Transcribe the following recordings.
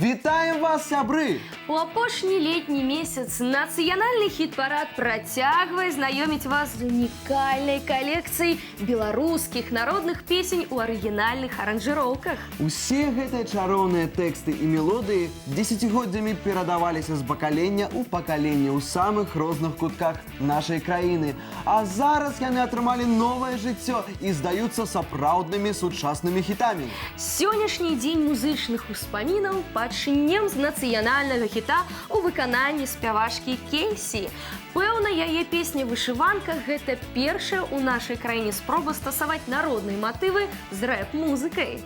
Вітаем вас, сябры! У апошні летні месяц нацыянальны хіт-парад працягвае знаёміць вас з унікальнай калекцыяй беларускіх народных песень у арыгінальных аранжыроўках. Усе гэтыя чароўныя тэксты і мелодыі дзесяцігоддзямі перадаваліся з пакалення ў пакаленне ў самых розных кутках нашай краіны. А зараз яны атрымалі новае жыццё і здаюцца сапраўднымі сучаснымі хітамі. Сённяшні дзень музычных успамінаў пачнем з нацыянальнага хіта у выкананні спявачкі Кейсі. Пэўна, яе песня «Вышыванка» – гэта першая ў нашай краіне спроба стасаваць народныя матывы з рэп-музыкай.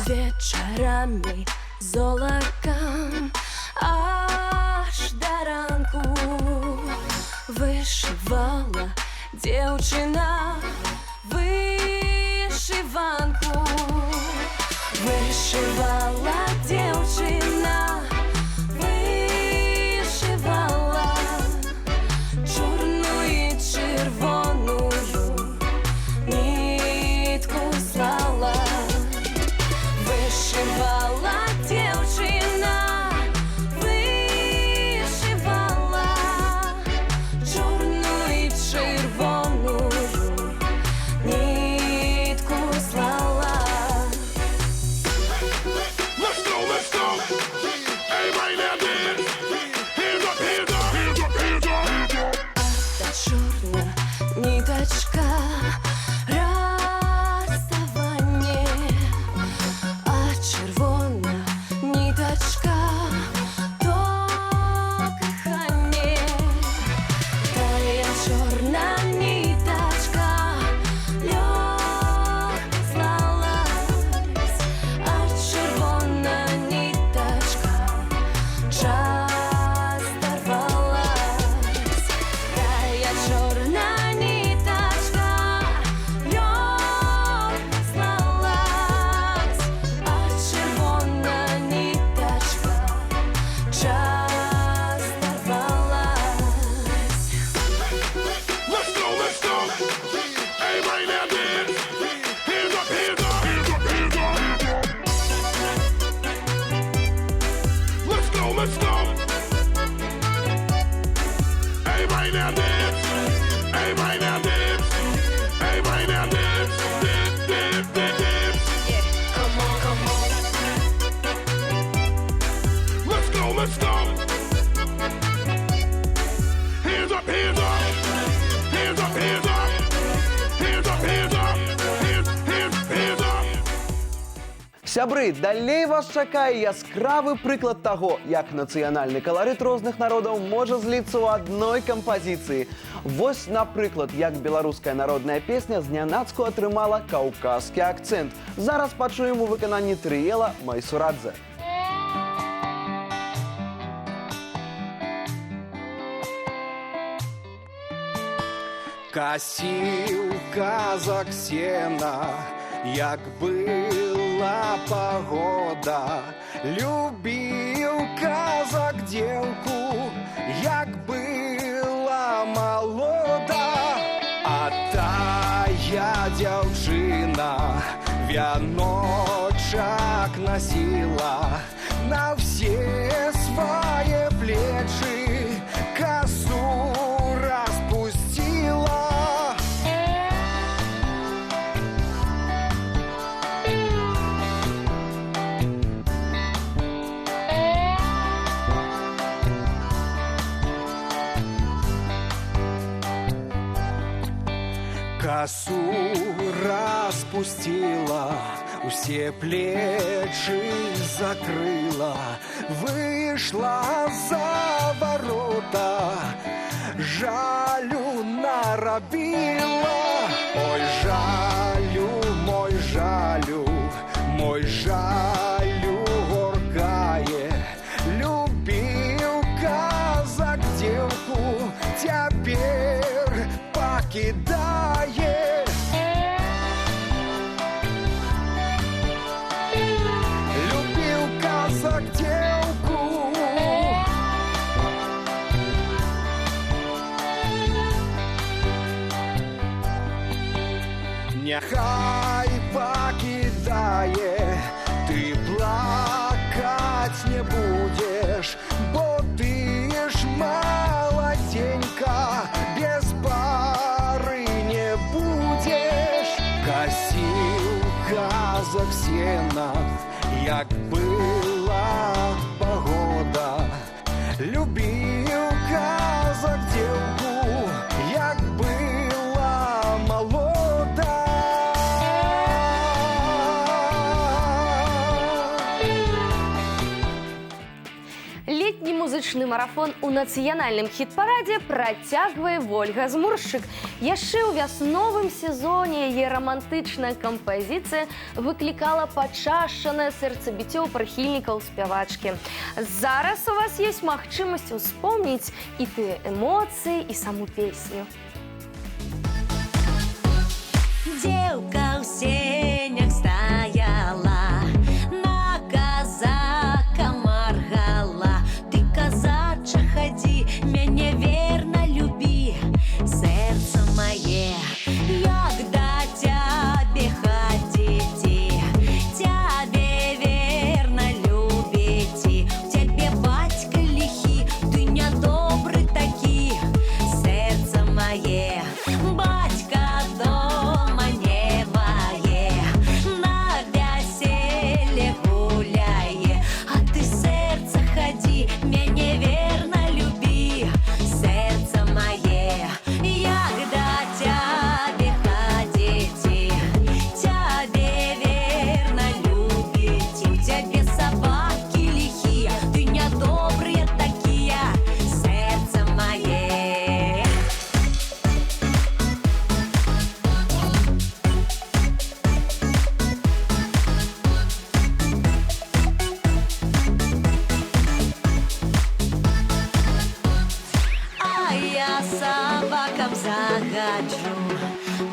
Вечорами золоком аж до ранку вышивала девчина вышиванку. Вышивала девчина, вышивала чорную и червоную нитку слала. Вышивала девчина, вышивала чорную и червоную нитку слала. Let's go, let's go. Everybody now dance. Hands up, hands up, hands up, hands up, hands up. Та чорна ниточка расставание, а червона ниточка то кохання. Тая чорна ниточка лёг слалась, а червона ниточка час дорвалась. Тая чорна ниточка лёг слалась, а червона ниточка час дорвалась. Let's go, let's go. Everybody now dance. Hands up, hands up, hands up, hands up, hands up. Let's go, let's go. Everybody now dance. Everybody now dance. Everybody now dance. Dance, dance, dance, dance. Come on, come on. Let's go, let's go. Hands up, hands up. Hands up, hands up. Hands up, hands up. Hands, hands, hands up. Сябры, далей вас чакае яскравы прыклад таго, як нацыянальны каларыт розных народаў можа зліцца ў адной кампазіцыі. Вось, напрыклад, як беларуская народная песня знянацку атрымала каўказскі акцэнт. Зараз пачуем у выкананні трыела Майсурадзе. Косил казак сена, як была погода. Любил казак девку, як была молода. А тая девчина вяночак носила, на все свои плечи косу распустила. Косу распустила, все плечи закрыла, вышла за ворота, жалю наробила. Ой, жалю, мой жалю, мой жалю горкае. Любил казак девку, теперь покидает. Любил казак девку, милая, ты плакать не будешь, бо ты ж молоденька, без пары не будешь. Косил казак сена, як была погода. Любил казак девку, як была молода. Летні музычны марафон у нацыянальным хіт-парадзе працягвае Вольга Змуршчык. Яшчэ ў вясновым сезоне яе рамантычная кампазіцыя выклікала пачашчанае сэрцабіццё прыхільнікаў спявачкі. Зараз у вас ёсць магчымасць успомніць і тыя эмоцыі, і саму песню. Девка в сенях стояла, на казака моргала. Ты, казача, ходи, меня верно люби, сердце мое, як до тебе ходите, тебе верно любите. У тебе батька лихий, ты недобрый таки, сердце мое, батька дома не бое, на веселе гуляе, а ты, сердце, ходи, меня верно люби, сердце мое, як до тебе ходите, тебе верно любите. У тебя собаки лихие, ты недобрые такие, сердце мое. А я собакам загаджу,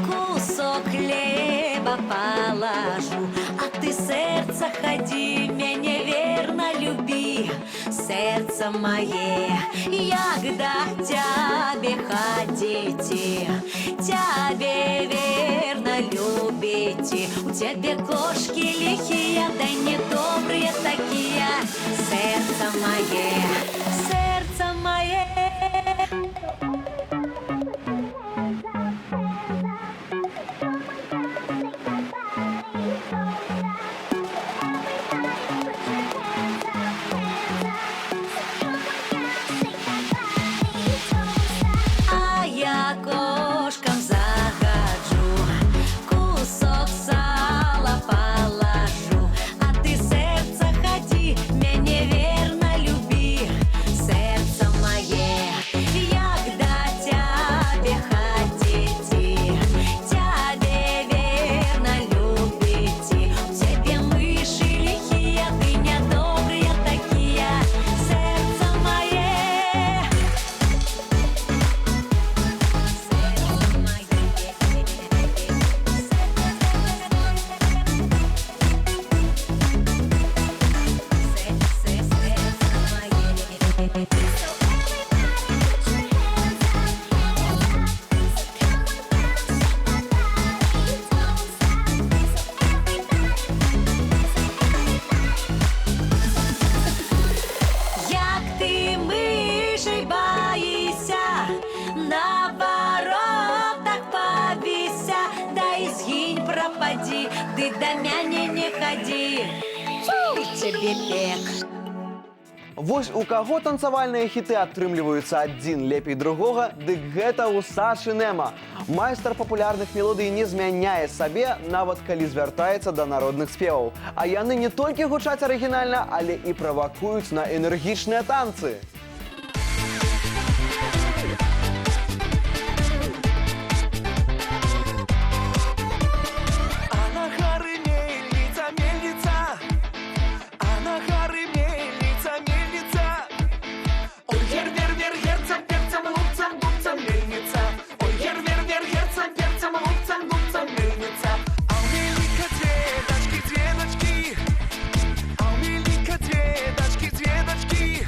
кусок хлеба положу, а ты, сердце, ходи, меня верно люби, сердце мое, як до тебе ходите, тебе верно любите. У тебя кошки лихие, да недобрые такие, сердце мое, сердце мое. А я кошкам загаджу, кусок сала положу, а ты, сердце, ходи, меня верно люби, сердце мое, як до тебе ходите, тебе верно любите. У тебя мыши лихие, ты недобрые такие, сердце мое. Як ти мишей боїшся, на воротах повися, да і згинь, пропади, ти до мене не ходи, фу, тебе пек. Вось у каго танцавальныя хіты атрымліваюцца адзін лепей другога, дык гэта ў Сашы Нема. Майстар папулярных мелодый не змяняе сабе, нават калі звяртаецца да народных спеваў. А яны не толькі гучаць арыгінальна, але і правакуюць на энергічныя танцы. А на горы мельница, мельница, а на горы мельница, мельница. Ой, вер, герцем, перцем, лупцем, губцем, мельница. Ой, вер, герцем, перцем, лупцем, губцем, мельница. А у мельника две дочки, а у мельника две дочки.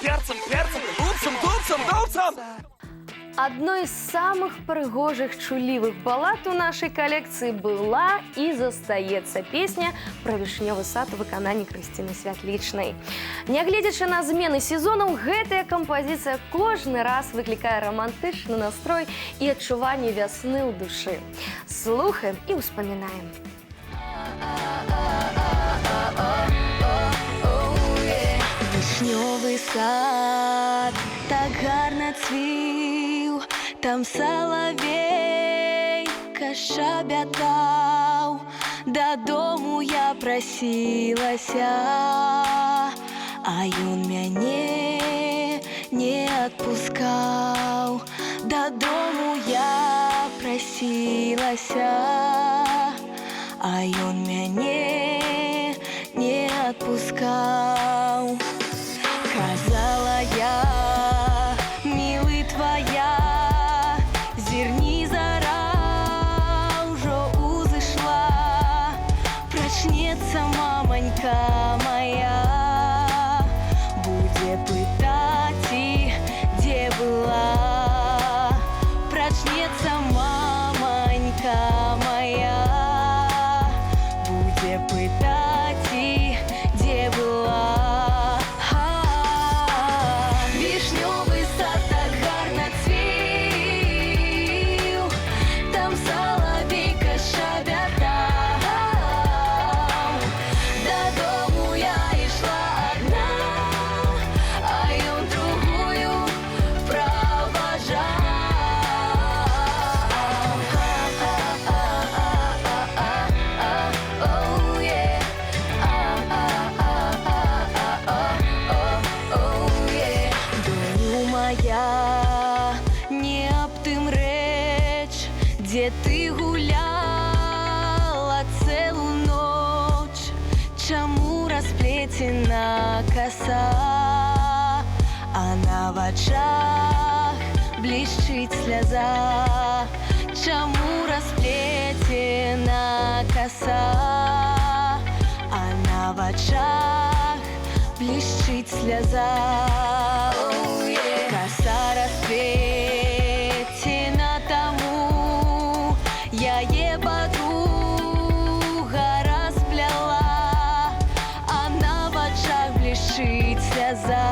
перцем, перцем, упсом, дупсом, дупсом. Одной из самых прыгожих чулівых балад у нашей коллекции была и застаецца песня про вішнёвы сад у выкананні Крысціны Святлічнай. Нягледзячы на змены сезонаў, гэтая кампазіцыя кожны раз выклікае романтычны настрой і адчуванне вясны ў душы. Слухаем і ўспамінаем. Вишневый сад так гарно цвіў, там салавейка шабятаў. Дадому я прасілася, а ён мяне не адпускаў. Дадому я прасілася, а ён мяне не адпускаў. Казала я, милый твоя, зірні зара ўжо узышла. Прачнецца маманька моя, будзе пытаць, і дзе была. Прачнецца маманька моя, будзе пытаць, і дзе была. Вишневый сад так гарно цвіў, там соловейка шабятаў. Дадому я ішла одна, а ён другую проважаў. Доню моя, не аб тым рэч, дзе ты гуляла цэлую ноч. Чаму расплецена коса, а на вачах блішчыць сляза? Чаму расплецена коса, а на вачах блішчыць сляза? Коса расплецена таму, яе подруга распляла, а на вачах блішчыць сляза.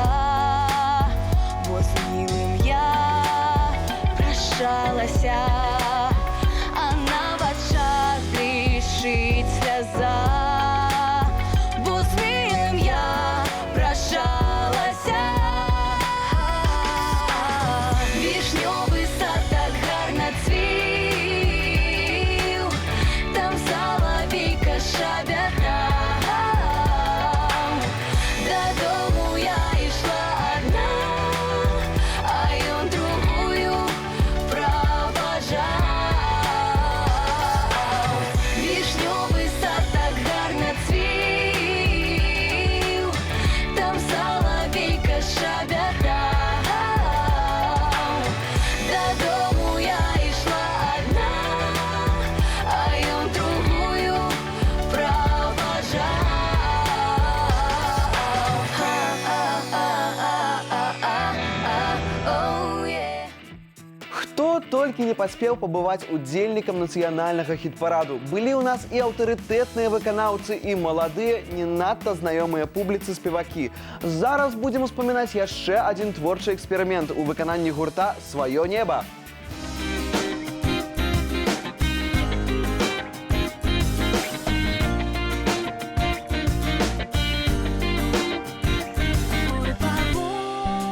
Бо з милым я прощалася, а на вачах блішчыць сляза. Бо з милым я прощалася. Вишневый сад так гарно цвіў, там соловейка шабятаў. Дадому я ішла одна, а ён другую проважаў. Вишневый сад так гарно цвіў, там соловейка шабятаў. Дадому я ішла одна, а ён другую проважаў. Хто толькі не паспеў пабываць удзельнікам нацыянальнага хіт-параду. Былі ў нас і аўтарытэтныя выканаўцы, і маладыя, не надта знаёмыя публіцы спевакі. Зараз будзем успамінаць яшчэ адзін творчы эксперымент у выкананні гурта «Сваё неба». Ой, по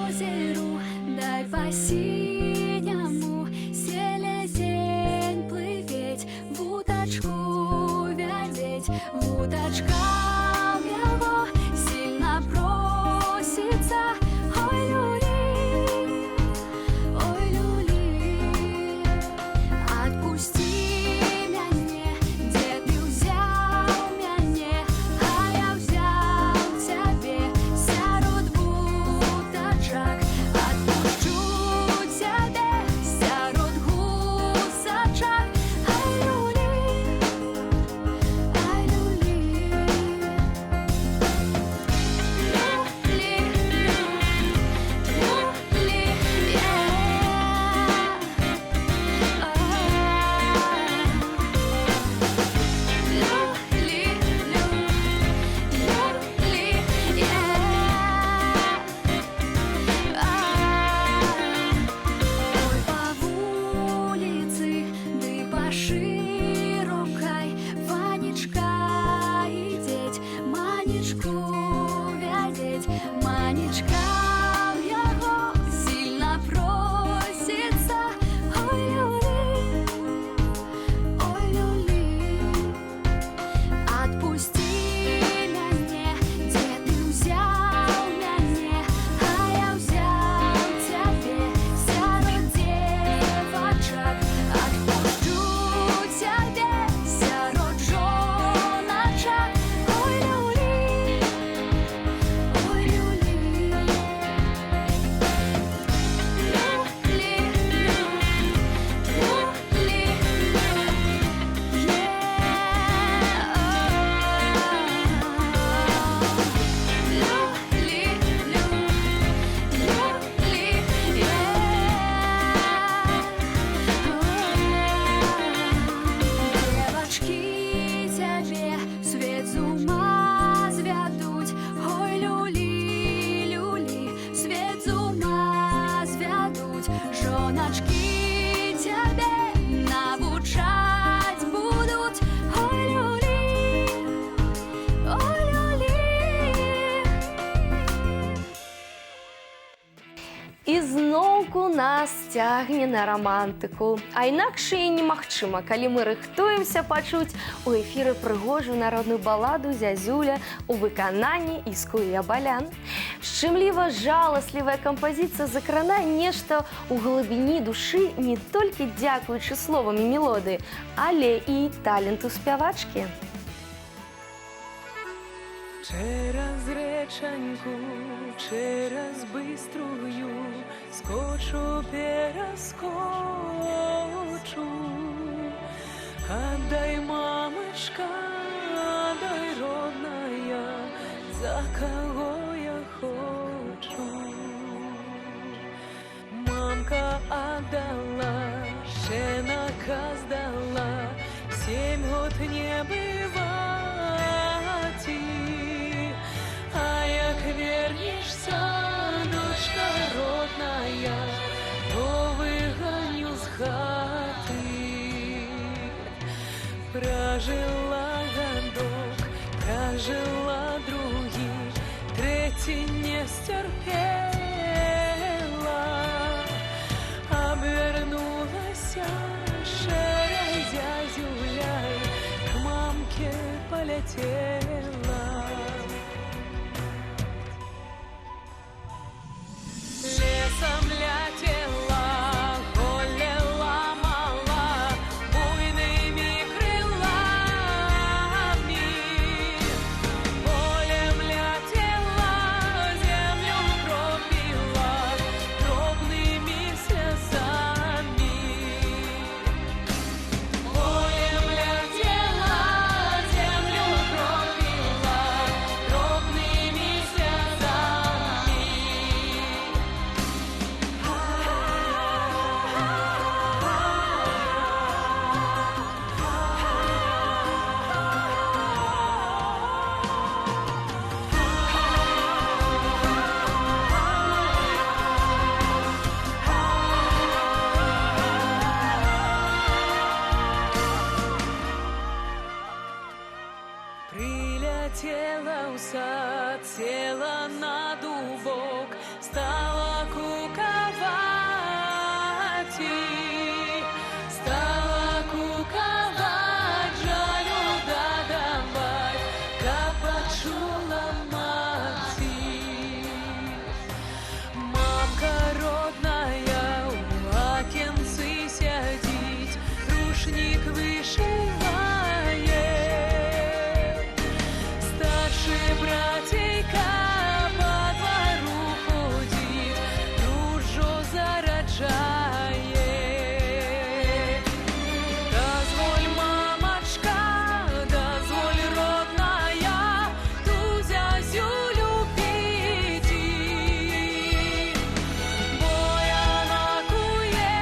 озеру, дай по синему селезень плыветь, вудочку вядеть, вудочкам его сильно просится. Ой, люли, І зноўку нас цягне на романтику. А інакше і немагчыма, калі мы рыхтуемся пачуць у эфіры прыгожую народную баладу «Зязюля» у выкананні Іскуя Балян. Шчымліва жаласлівая кампазіцыя закранае нешта ў глыбіні душы не толькі дзякуючы словам і мелодыі, але і таленту спявачкі. Через реченьку, через быструю скочу, перескочу. Отдай, мамочка, отдай, родная, за кого я хочу. Мамка отдала, ще наказ дала, 7 год не бывать. А як вернешься, дочка родная, то выгоню с хаты. Прожила годок, прожила другий, третий не стерпела. Обернулась шерой зязюляй, к мамке полетела. Лесом летела, голела мала, буйными крылами. Полем летела, землю кропила, дробными слезами. Полем летела, землю кропила, дробными слезами. Прилетела в сад, села на дубок, стала куковать и стала куковать, жалю додавать, как почула мати. Мамка родная у окенцы сядить, рушник вышивает. Старший братейка по двору ходит, дружу зараджает. Дозволь, мамочка, дозволь, родная, ту зязюлю піти. Бо яна куе,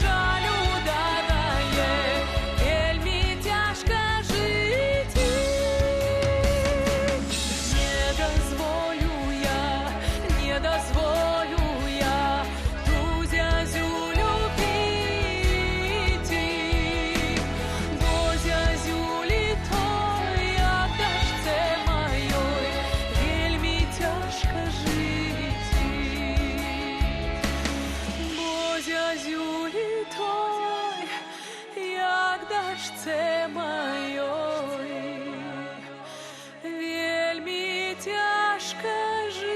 жалю додає, вельми тяжко жити. Не дозволю я ту зязюлю піти. Бо зязюлі той, як дочце моєй, вельми тяжко жити. Бо зязюлі той, як дочце моєй, вельми тяжко жити.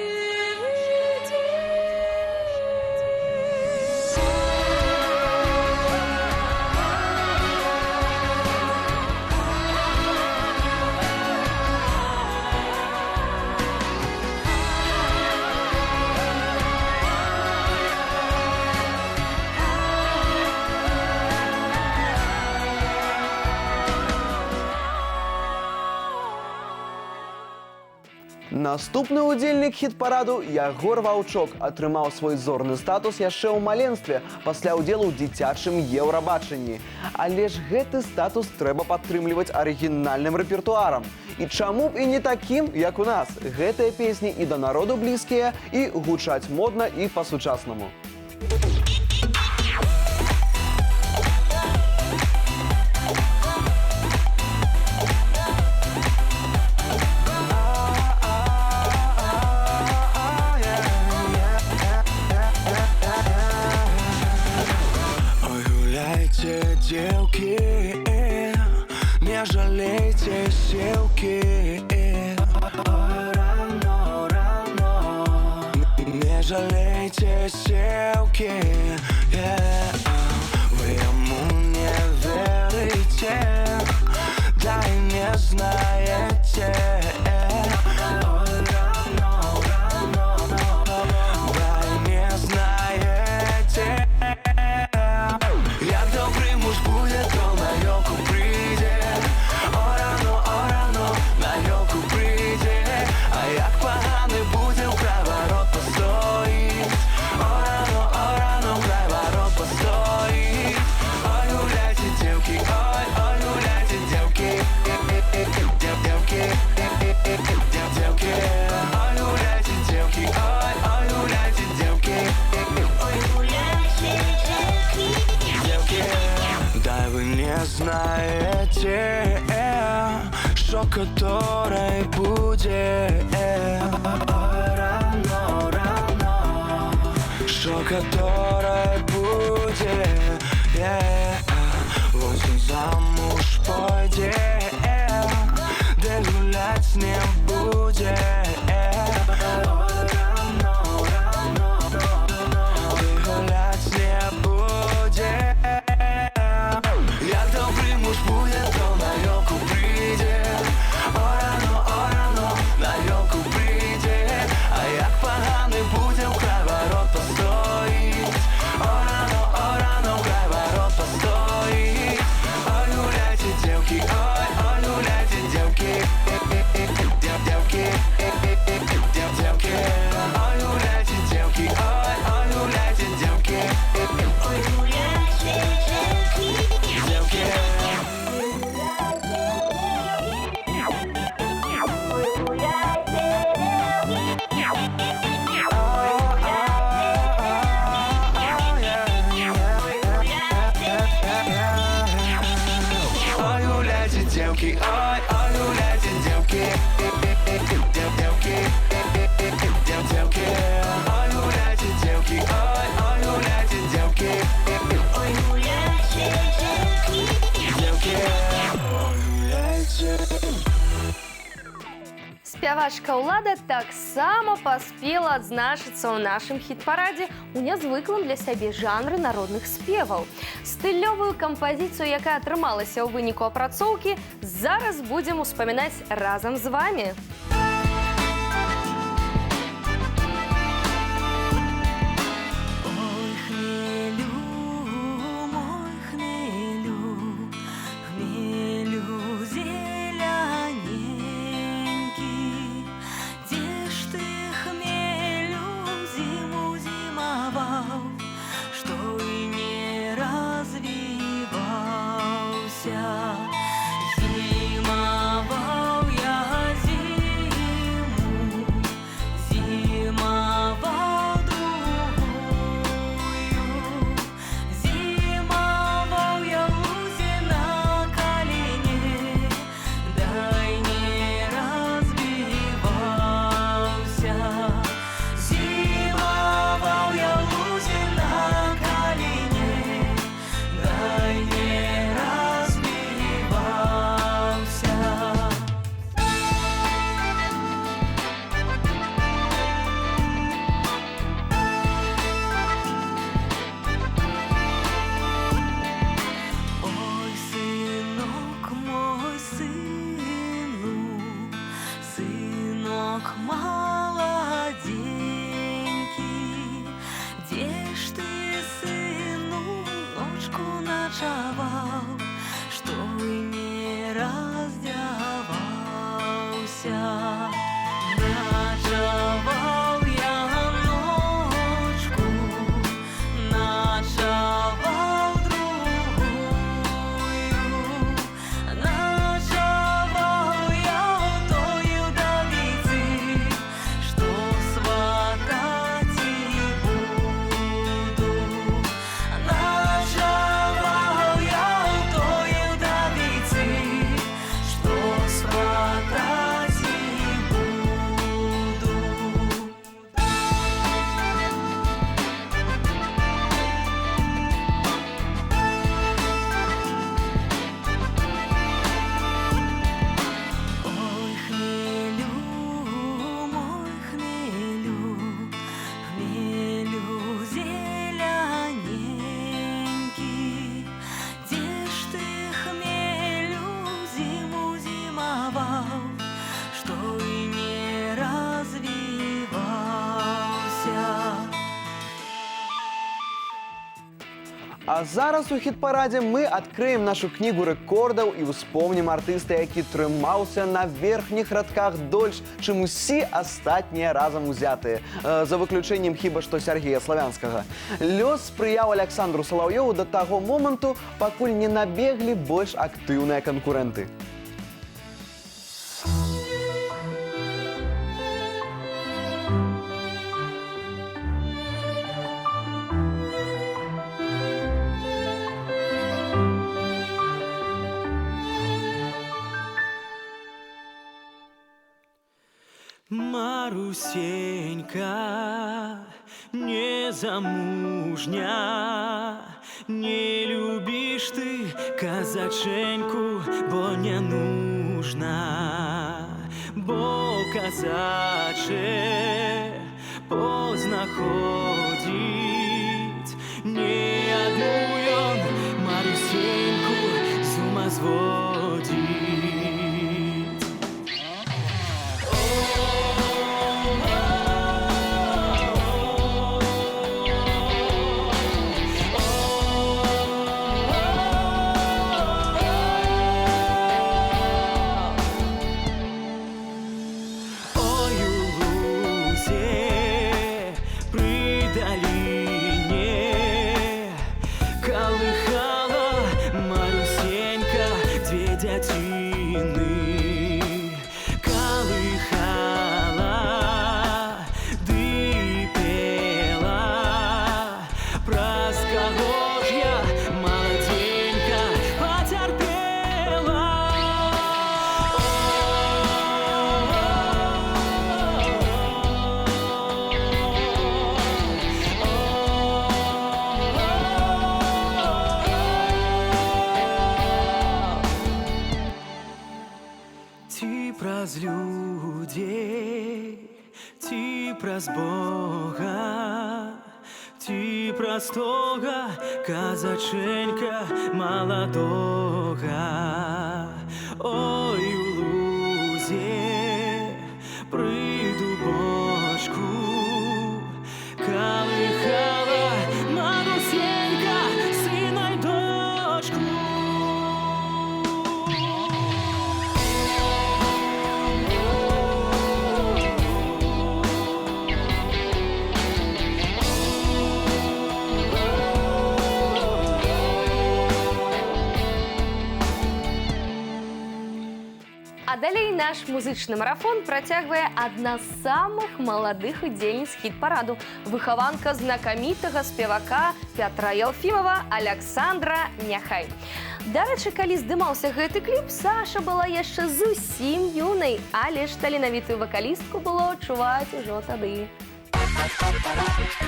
Наступны ўдзельнік хіт-параду Ягор Ваўчок атрымаў свой зорны статус яшчэ ў маленстве пасля ўдзелу ў дзіцячым еўрабачанні. Але ж гэты статус трэба падтрымліваць арыгінальным рэпертуарам. І чаму б і не такім, як у нас? Гэтыя песні і да народу блізкія, і гучаць модна і па-сучаснаму. девки, не жалейте силки. Рано, рано, не жалейте силки. Вы ему не верите, да и не знаете. Знаете, что которой будет рано, рано, что которой будет, вот он замуж пойдет, да гулять не будет. Девки, ой, ой, гуляйте, девки, девки, девки, ой, гуляйте, девки, ой, ой, гуляйте, девки, ой, гуляйте, девки, ой, гуляйте. Спявачка ўлада таксама паспела адзначыцца ў нашым хіт-парадзе у нязвыклым для сябе жанры народных спеваў. Стылёвую кампазіцыю, якая атрымалася ў выніку апрацоўкі, зараз будзем успамінаць разам з вамі. Зимовал я зиму, зимовал другую, зимовал я лузе на колене, дай не разбивался. Зимовал я лузе на колене, дай не разбивался. Ой, сынок мой, сынок молоденький, где ж ты, сыну, ночку ночевал, что и не раздевался? Ночевал я ночку, ночевал другую, ночевал я тою вдовицы, что сватать и буду. Ночевал я А зараз у хіт-парадзе мы адкрыем нашу кнігу рэкордаў і ўспомнім артыста, які трымаўся на верхніх радках дольш, чым усе астатнія разам узятыя, за выключэннем хіба што Сергея Славянскага. Лёс спрыяў Александру Салаўёву да таго моманту, пакуль не набеглі больш актыўныя канкурэнты. Марусенька, незамужня, не любишь ты казаченьку, бо не нужна, бо казаче поздно ходить, не одну ён Марусеньку з ума зводить. Праз людей, ці праз Бога, ці праз тога казаченька маладога. Ой, у лузе пры дубочку калыхала Марусенька сына й дочку. А далей наш музычны марафон працягвае адна з самых маладых удзельніц хіт-параду, выхаванка знакамітага спевака Пятра Елфімова Александра Няхай. Дарэчы, калі здымаўся гэты кліп, Саша была яшчэ зусім юнай, але ж таленавітую вакалістку было чуваць ужо тады. Василька хороший.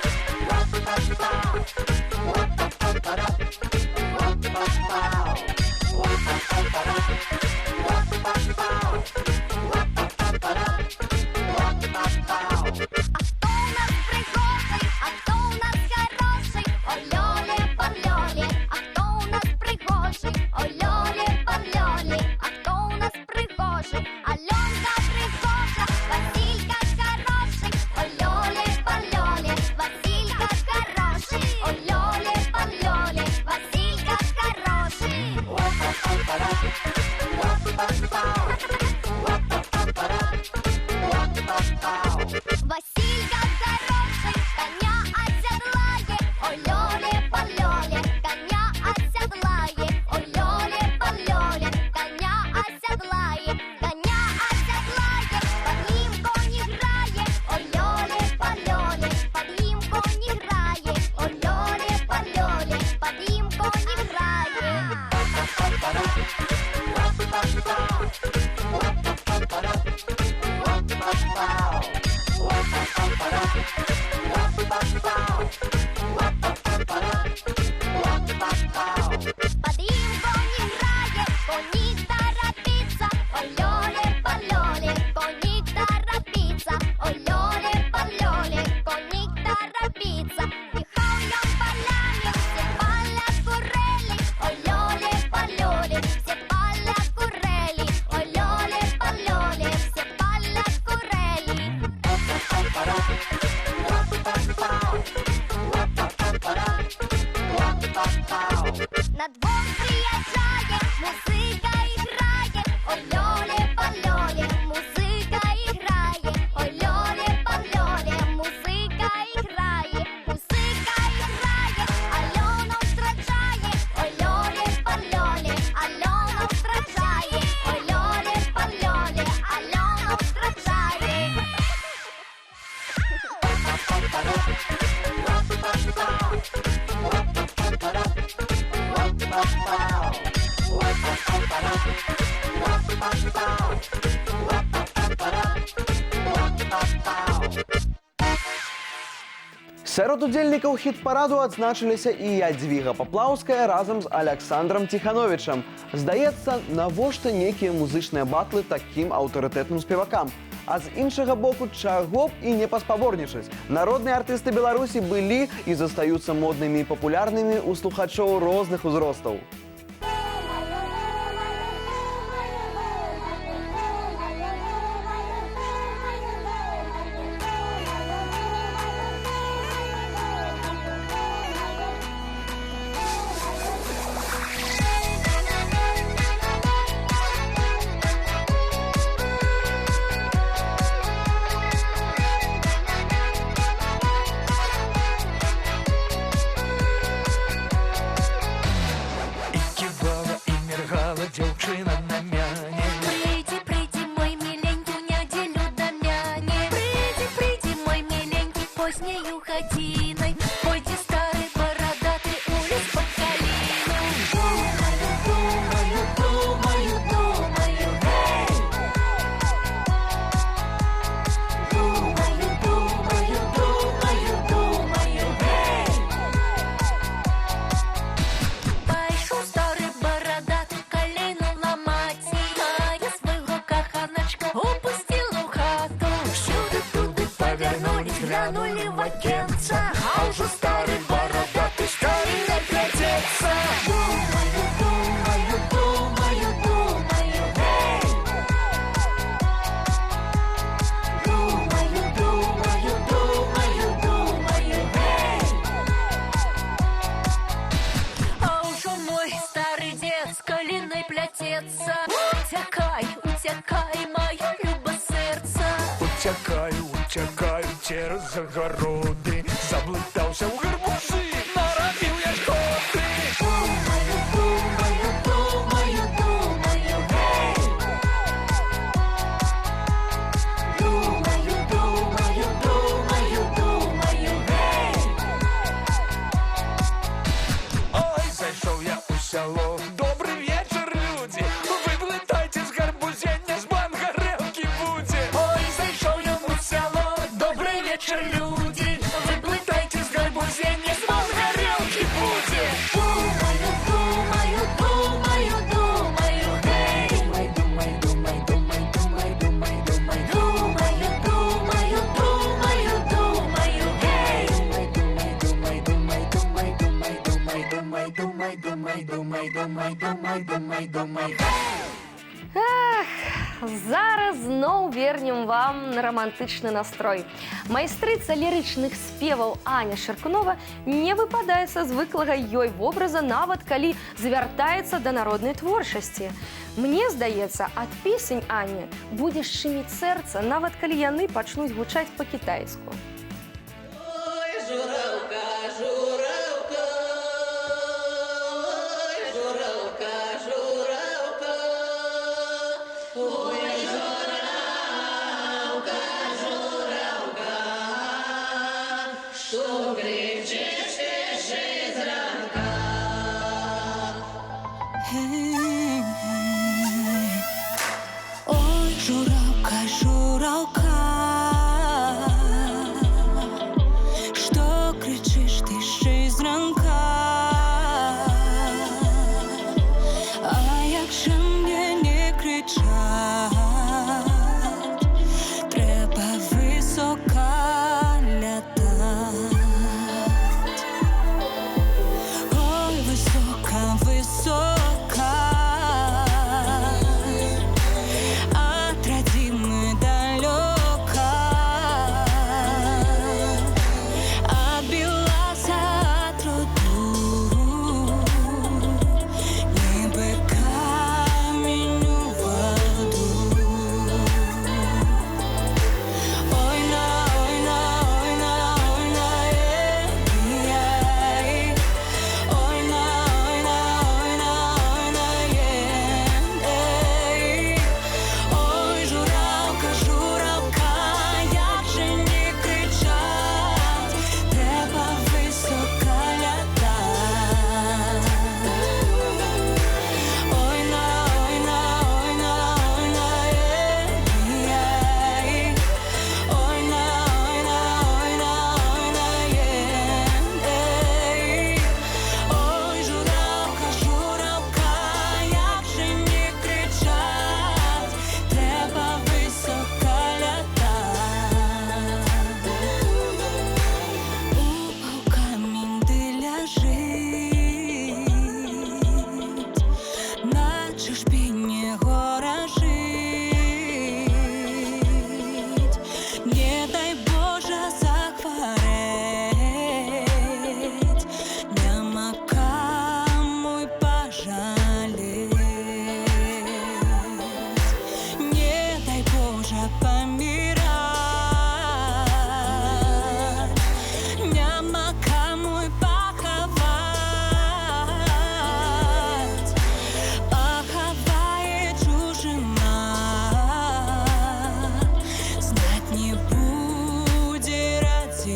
Сярод удзельнікаў хіт-параду адзначыліся і Ядзвіга Паплаўская разам з Аляксандрам Ціхановічам. Здаецца, навошта нейкія музычныя батлы такім аўтарытэтным спевакам? А з іншага боку, чаго б і не паспаборнічаць. Народныя артысты Беларусі былі і застаюцца моднымі і папулярнымі ў слухачоў розных узростаў. Дзяўчына на мяне. Прыйдзі, прыйдзі, мой міленькі, ў нядзелю да мяне. Прыйдзі, прыйдзі, мой міленькі, позняю гадзінай. Пойдзе стары барадаты ў лес па каліну. Думаю, думаю, думаю, думаю, гэй. Думаю, думаю, думаю, думаю, гэй. Пайшоў стары барадаты каліну ламаць. А я свайго каханачка упусціла ў хату. Сюды-туды павярнулись, глянулі в акенца. А ўжо стары барадаты скорей плецецца. Думаю, думаю, думаю, думаю, гэй. Думаю, думаю, думаю, думаю, гэй. А ўжо мой стары дзед з калінай пляцецца. Уцякай, уцякай, маё люба сэрца. Уцякаю, уцякаю цераз загароды. Заблытаўся ў гарбузы, нарабіў я шкоды. Думаю, думаю, думаю, думаю, гэй. Думаю, думаю, думаю, думаю, гэй. Ой, зайшоў я ў сяло. Добры вечар, людзі. Выплытайце з гарбузення, з бан гарэлкі будзе. Ой, зайшоў я ў сяло. Добры вечар, людзі. Выплытайце з гарбузення, з бан гарэлкі будзе. Думаю, думаю, думаю, думаю, гэй. Думай, думай, думай, думай, думай, думай, думай. Думаю, думаю, думаю, думаю, гэй. Думай, думай, думай, думай, думай, думай, думай, думай, думай, думай, думай, думай, думай, думай. Зараз зноў вернем вам на романтычны настрой. Майстрыца лірычных спеваў Аня Шаркунова не выпадае са звыклага ёй вобраза, нават калі звяртаецца да народнай творчасці. Мне здаецца, ад песень Ані будзе шчыміць сэрца, нават калі яны пачнуць гучаць па-кітайску. Ой, журавка, журавка, ой, журавка, журавка, ой, журавка, журавка, што кричиш яшчэ зранка. Ой, журавка, журавка, што кричиш ти ще зранка? А як же мне не кричать? Треба високо лятать. Ой, висока, висока, от родины далека, отбилась от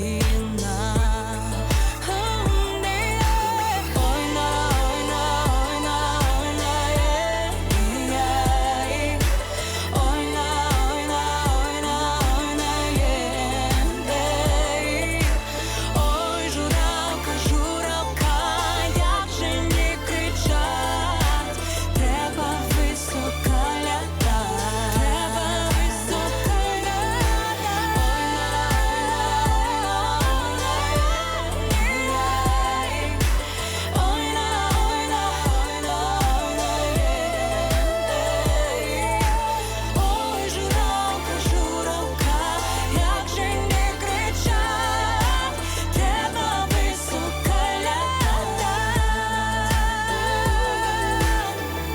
Україна. Ой, на, ой, на, ой, на, ой, на, ой, на, ой, на, ой, на, ой, на, ой, журавка, журавка, як же не кричать, треба високо лятать, треба високо лятать. Ой, на, ой, на, ой, на, ой, на, ой, журавка, журавка, як же не кричать, треба високо лятать.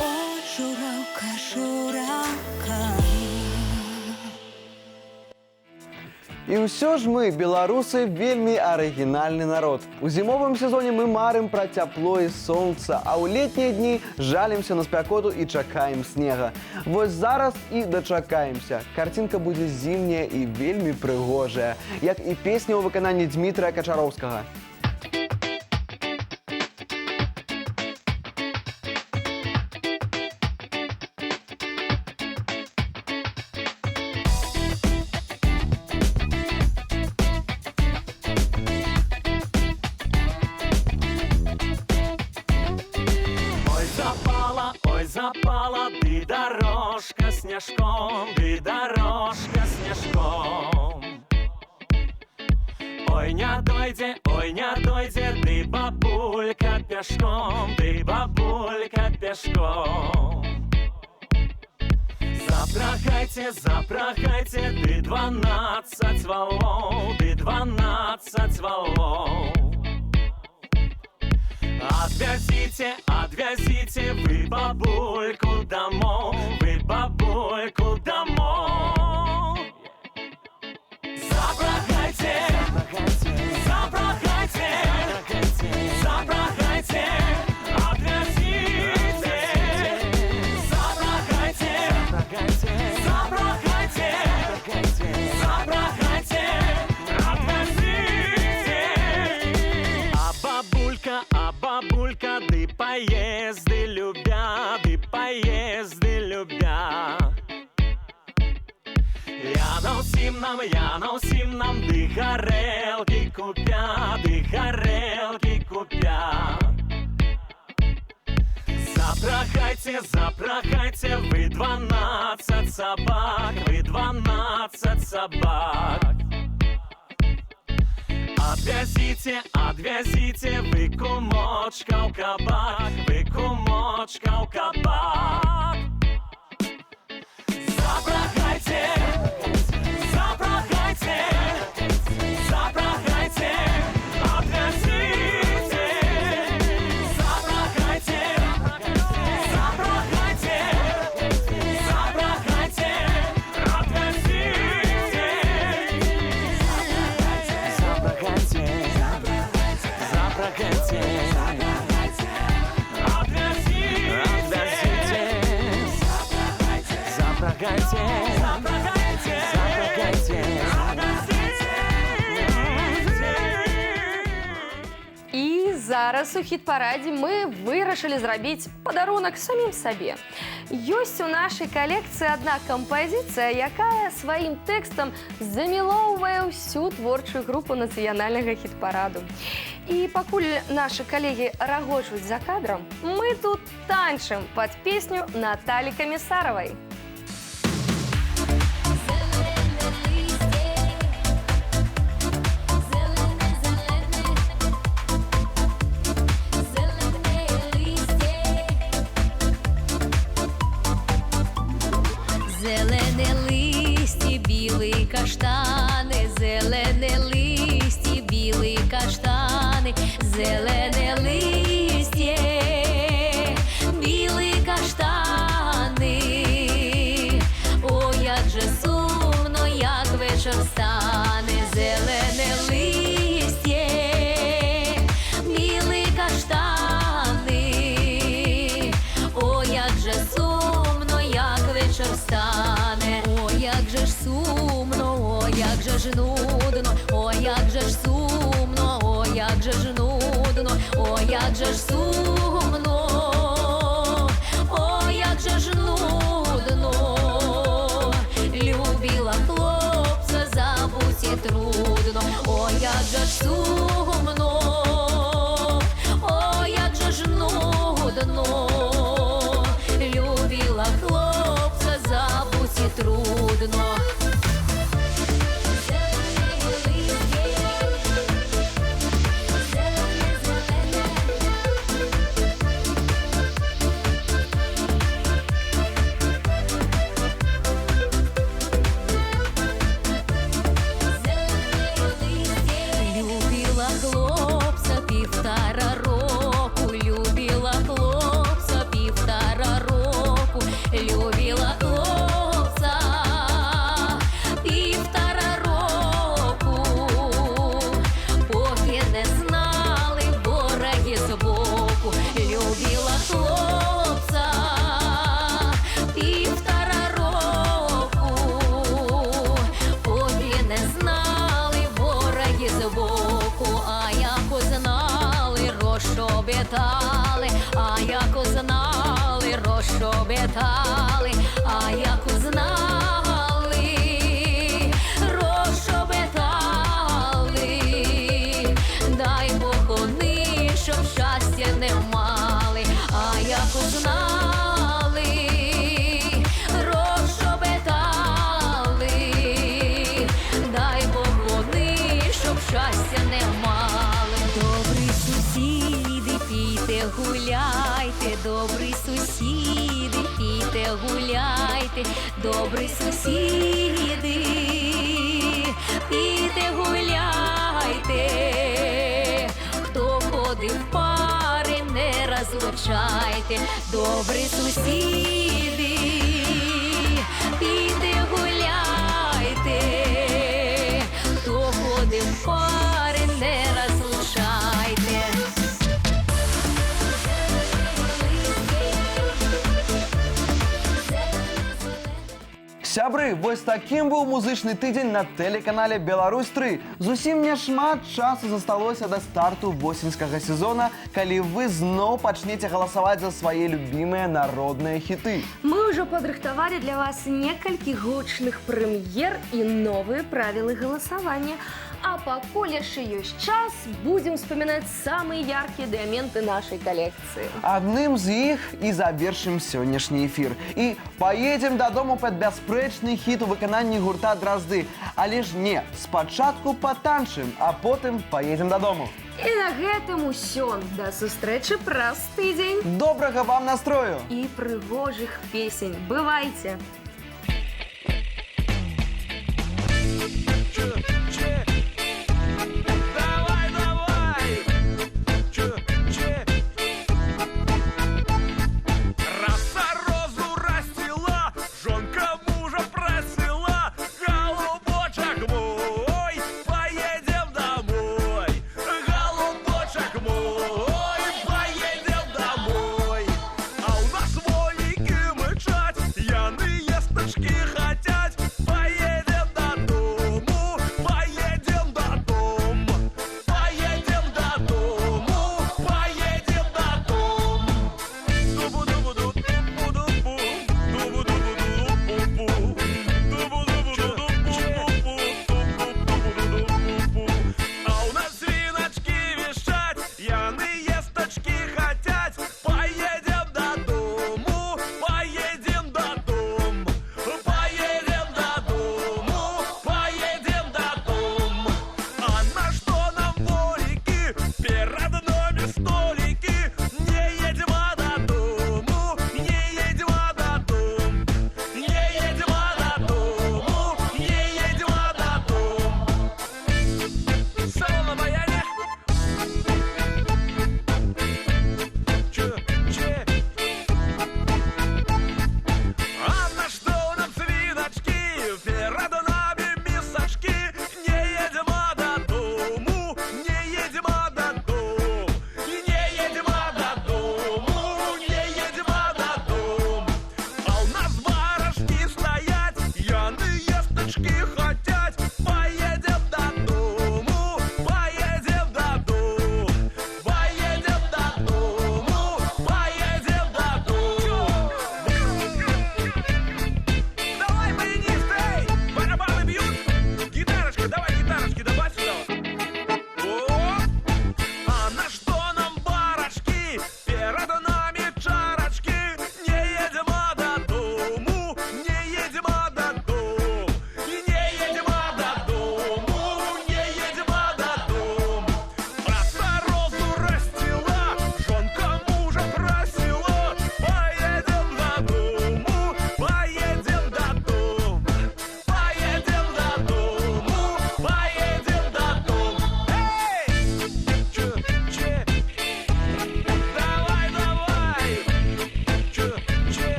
Ой, журавка, журавка. І ўсё ж мы, беларусы, вельмі арыгінальны народ. У зімовым сезоне мы марым пра цяпло і сонца, а ў летнія дні жалімся на спякоту і чакаем снега. Вось зараз і дачакаемся. Карцінка будзе зімняя і вельмі прыгожая, як і песня ў выкананні Дмітрая Качароўскага. Ой, запала, ты дорожка снежком, ты дорожка снежком. Ой, не дойде, ты бабулька пешком, ты бабулька пешком. Запрагайте, запрагайте, ты 12 валов, ты 12 валов. Отвезите, отвезите вы бабульку домой, вы бабульку домой. Запрагайте, запрагайте, запрагайте, отвезите. Запрагайте, запрагайте, запрагайте, отвезите. А бабулька, ты поезды любя, ты поезды любя. Я на усім нам, ты горелки купя, ты горелки купя. Запрагайте, запрагайте, вы 12 собак, вы 12 собак. Отвезите, отвезите, вы кумочка в кабак, вы кумочка в кабак. Запрагайте, запрагайте, запрагайте, отвезите. Запрагайте, запрагайте, запрагайте, отвезите. Запрагайте, запрагайте, запрагайте, запрагайте, І зараз у хіт-парадзе мы вырашылі зрабіць падарунак самім сабе. Ёсць у нашай калекцыі адна кампазіцыя, якая сваім тэкстам замілоўвае ўсю творчую групу нацыянальнага хіт-параду. І пакуль нашы калегі рагочуць за кадрам, мы тут танчым пад песню Наталі Камісаравай. Зелене листя, білі каштани, зелене листя, білі каштани, зелене листя, білі каштани. О, як же сумно, як вечір стане, зелене листя, білі каштани. О, як же сумно, як вечір стане, о, як же ж сумно, о, як же ж ж нудно, ой, як же ж сумно, ой, як же ж нудно, ой, як же ж сумно, ой, як же ж нудно. Любила хлопця, забуть і трудно, ой, як же ж сумно, ой, як же ж нудно. Любила хлопця, забуть і трудно. Любила хлопця півтора року, любила хлопця півтора року, любила хлопця півтора року, поки не знали вороги збоку. Любила хлопця півтора року, поки не знали вороги збоку. А як узнали, розшобітали, а як узнали, розшобітали, а як узнали, розшобітали. Дай Бог вони, щоб щастя не мали, а як узнали, розшобітали. Дай Бог вони, щоб щастя не мали. Добрі сусіди, пійте, гуляйте, добрі сусіди, пійте, гуляйте, добрі сусіди, пійте, гуляйте. Хто ходив в пари, не розлучайте, добрі сусіди, пійте, гуляйте. Хто ходив в пари, не розлучайте. Сябры, вось таким быў музычны тыдзень на тэлеканале Беларусь-3. Зусім няшмат часу засталося да старту восеньскага сезона, калі вы зноў пачнеце галасаваць за свае любімыя народныя хіты. Мы уже подрыхтовали для вас некалькі гучных прэм'ер і новыя правілы галасавання. А пакуль яшчэ ёсць час, будем вспоминать самые яркие элементы нашей коллекции. Адным з іх і завершым сённяшні эфір. І паедзем дадому пад бясспрэчны хіт у выкананні гурта «Дразды». Але ж не, спачатку патанчым, а потым паедзем дадому. І на гэтым усё. Да сустрэчы праз тыдзень. Добрага вам настрою! І прыгожых песень. Бывайце!